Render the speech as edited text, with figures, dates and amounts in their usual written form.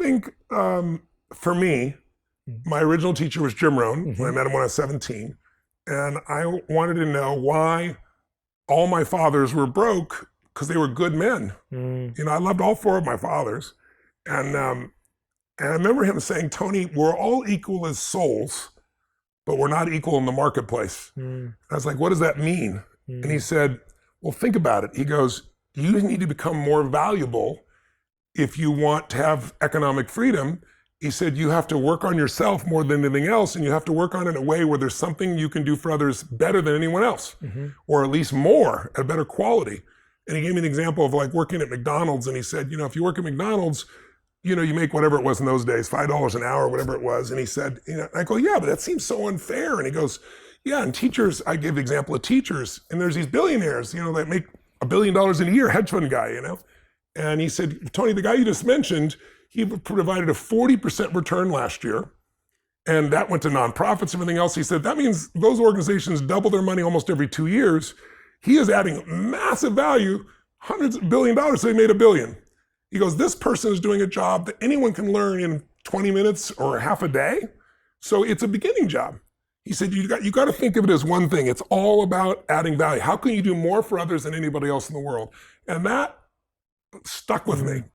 think for me, my original teacher was Jim Rohn. When I met him when I was 17. And I wanted to know why all my fathers were broke, because they were good men. I loved all four of my fathers. And I remember him saying, Tony, we're all equal as souls, but we're not equal in the marketplace. I was like, what does that mean? And he said, well, think about it. He goes, you need to become more valuable if you want to have economic freedom. He said, you have to work on yourself more than anything else, and you have to work on it in a way where there's something you can do for others better than anyone else, or at least more, at a better quality. And he gave me an example of like working at McDonald's, and he said, if you work at McDonald's, you make whatever it was in those days, $5 an hour, whatever it was. And he said, I go, yeah, but that seems so unfair. And he goes, yeah, and teachers, I gave the example of teachers, and there's these billionaires, that make $1 billion in a year, hedge fund guy, And he said, Tony, the guy you just mentioned, he provided a 40% return last year, and that went to nonprofits, everything else. He said, that means those organizations double their money almost every 2 years. He is adding massive value, hundreds of $1 billion, so he made $1 billion. He goes, this person is doing a job that anyone can learn in 20 minutes or half a day. So it's a beginning job. He said, you got to think of it as one thing. It's all about adding value. How can you do more for others than anybody else in the world? And that stuck with me.